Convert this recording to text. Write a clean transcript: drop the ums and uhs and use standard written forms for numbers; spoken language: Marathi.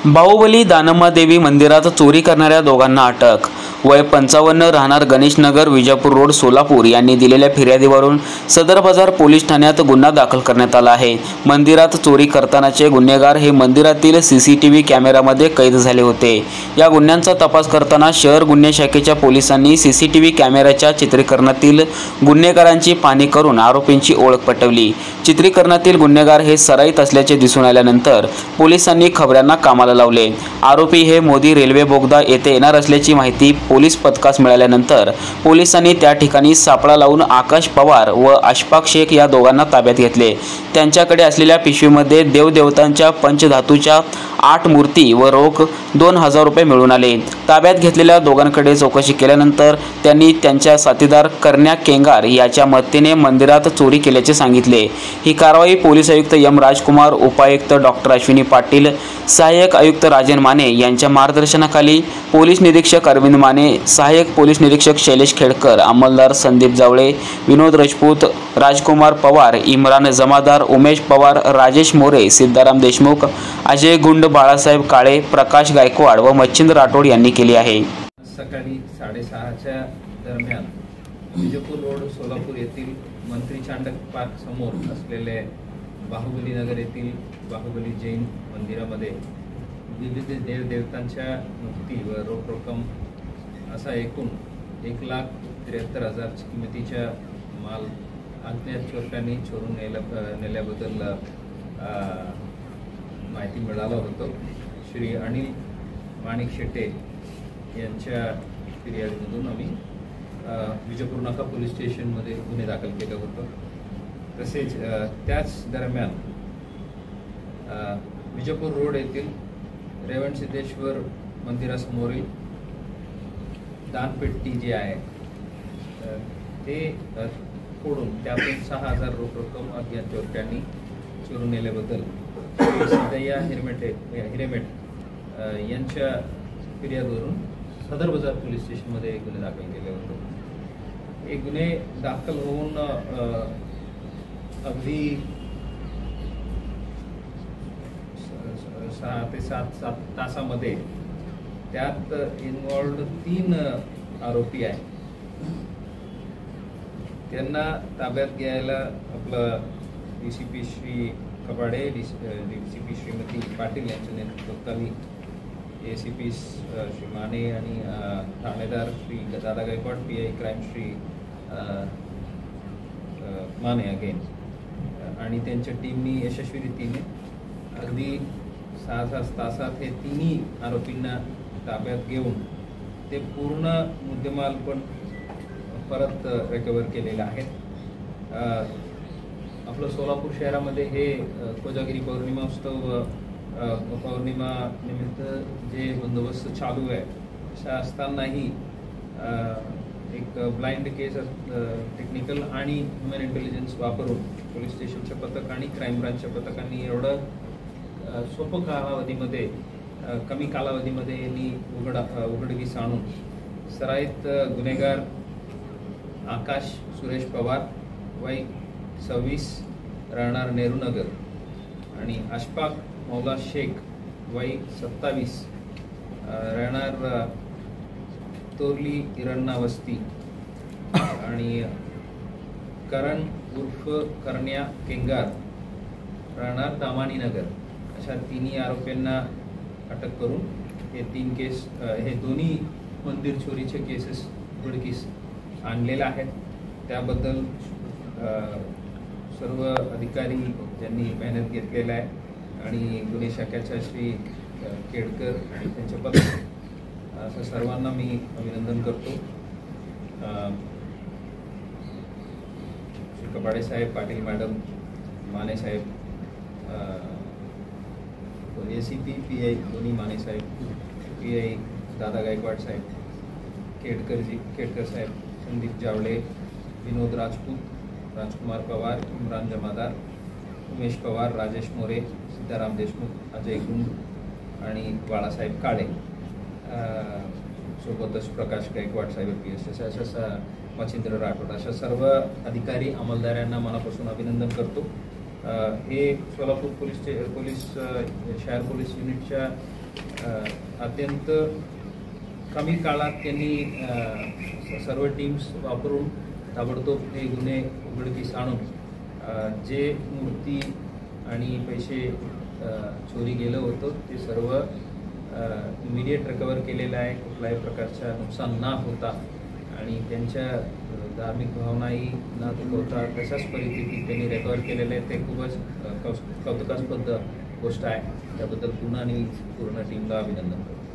बाहुबली दानम्मादेवी मंदिरात चोरी करणाऱ्या दोघांना अटक। वय 55, राहणार गणेशनगर, विजापूर रोड, सोलापूर यांनी दिलेल्या फिर्यादीवरून सदर बाजार पोलीस ठाण्यात गुन्हा दाखल करण्यात आला आहे। मंदिरात चोरी करतानाचे गुन्हेगार हे मंदिरातील सीसीटीव्ही कॅमेऱ्यामध्ये कैद झाले होते। या गुन्ह्यांचा तपास करताना शहर गुन्हे शाखेच्या पोलिसांनी सीसीटीव्ही कॅमेऱ्याच्या चित्रीकरणातील गुन्हेगारांची पाहणी करून आरोपींची ओळख पटवली। चित्रीकरणातील गुन्हेगार हे सराईत असल्याचे दिसून आल्यानंतर पोलिसांनी खबऱ्यांना कामाला लावले। आरोपी हे मोदी रेल्वे बोगदा येथे येणार असल्याची माहिती पोलीस पथकास मिळाल्यानंतर पोलिसांनी त्या ठिकाणी सापळा लावून आकाश पवार व अशफाक शेख या दोघांना ताब्यात घेतले। त्यांच्याकडे असलेल्या पिशवीमध्ये देवदेवतांच्या पंचधातूच्या 8 मूर्ती व रोख 2000 रुपये मिळून आले। ताब्यात घेतलेल्या दोघांकडे चौकशी केल्यानंतर त्यांनी त्यांच्या साथीदार करण्या केंगार याच्या मदतीने मंदिरात चोरी केल्याचे सांगितले। ही कारवाई पोलीस आयुक्त एम राजकुमार, उपायुक्त डॉक्टर अश्विनी पाटील, सहाय्यक आयुक्त राजन माने यांच्या मार्गदर्शनाखाली पोलीस निरीक्षक अरविंद माने, सहाय्यक पोलीस निरीक्षक शैलेश खेडकर, अंमलदार संदीप जावळे, विनोद राजपूत, राजकुमार पवार, इम्रान जमादार, उमेश पवार, राजेश मोरे, सिद्धाराम देशमुख, अजय गुंड, बाळासाहेब काळे, प्रकाश गायकवाड व मच्छिंद्र राठोड यांनी केली आहे। सकाळी 6:30च्या दरम्यान विजापूर रोड, सोलापूर येथील मंत्री चांडक पार्क समोर असलेले बाहुबली नगर येथील बाहुबली जैन मंदिरामध्ये विविध देवदेवतांच्या मूर्ती व रोख रक्कम असा एकूण 1,73,000 किमतीच्या माल अज्ञात चोरट्यांनी चोरून नेल्याबद्दल माहिती मिळालं होतं। श्री अनिल माणिक शेटे यांच्या फिर्यादीमधून आम्ही विजापूर नाका पोलीस स्टेशनमध्ये गुन्हे दाखल केलं होतं। तसेच त्याच दरम्यान विजापूर रोड येथील रेवणसिद्धेश्वर मंदिरासमोरील दानपेटी जी आहे ते फोडून त्यातून 6000 रोख रक्कम अज्ञात चोरट्यांनी चोरून नेल्याबद्दल सिद्धय्या हिरेमेट यांच्या फिर्यादीवरून सदर बाजार पोलीस स्टेशनमध्ये गुन्हे दाखल केले होते। हे गुन्हे दाखल होऊन अगदी 6 ते 7 तासामध्ये त्यात इन्व्हॉल्ड 3 आरोपी आहेत। त्यांना ताब्यात घ्यायला आपलं डीसीपी श्री कबाडे, डीसीपी श्रीमती पाटील यांच्या नेतृत्वाखाली एसीपी श्री माने आणि ठाणेदार श्री दादा Gaikwad, PI crime Shri Mane again आणि त्यांच्या टीमनी यशस्वी रीतीने अगदी 6 तासात हे तिन्ही आरोपींना ताब्यात घेऊन ते पूर्ण मुद्देमाल पण परत रिकवर केलेला आहे। आपलं सोलापूर शहरामध्ये हे कोजागिरी पौर्णिमा उत्सव पौर्णिमा निमित्त जे बंदोबस्त चालू आहे अशा असतानाही एक ब्लाइंड केस टेक्निकल आणि ह्युमन इंटेलिजन्स वापरून पोलीस स्टेशनच्या पथक आणि क्राईम ब्रांचच्या पथकांनी एवढं सोपं कालावधीमध्ये कमी कालावधीमध्ये यांनी उघडकीस आणून सराईत गुन्हेगार आकाश सुरेश पवार वय 26 राहणार नेहरूनगर आणि अशफाक मौला शेख वय 27 राहणार तोरली इरण्णा वस्ती आणि करण उर्फ करण्या केंगार राहणार दामानी नगर अशा तिन्ही आरोपींना अटक करून हे 3 केस हे दोन्ही मंदिर चोरीचे केसेस उघडकीस आणलेले आहेत। त्याबद्दल सर्व अधिकारी ज्यांनी मेहनत घेतलेला आहे आणि गुन्हे शाखेच्या श्री खेडकर आणि त्यांच्या पथक असं सर्वांना मी अभिनंदन करतो। श्री कबाडे साहेब, पाटील मॅडम, माने साहेब, एसीपी पीआय दोन्ही माने साहेब, पीआय दादा गायकवाड साहेब, खेडकर साहेब, संदीप जावळे, विनोद राजपूत, राजकुमार पवार, इम्रान जमादार, उमेश पवार, राजेश मोरे, सिद्धाराम देशमुख, अजय गुंड आणि बाळासाहेब काळे सोबतच प्रकाश गायकवाड साहेब PS अशा मच्छिंद्र राठोड अशा सर्व अधिकारी अंमलदारांना मनापासून अभिनंदन करतो। हे सोलापूर पोलीस शहर पोलीस युनिटच्या अत्यंत कमी काळात त्यांनी सर्व टीम्स वापरून ताबडतोब हे गुन्हे उघडकीस आणून जे मूर्ती आणि पैसे चोरी गेलं होतं ते सर्व इमिडिएट रिकवर केलेलं आहे. कुठल्याही प्रकारच्या नुकसान न होता आणि त्यांच्या धार्मिक भावनाही न दुखवता तशाच परिस्थितीत त्यांनी रिकवर केलेलं आहे. ते खूपच कौतुकास्पद गोष्ट आहे. त्याबद्दल पुन्हा आणि पूर्ण टीमला अभिनंदन करतो.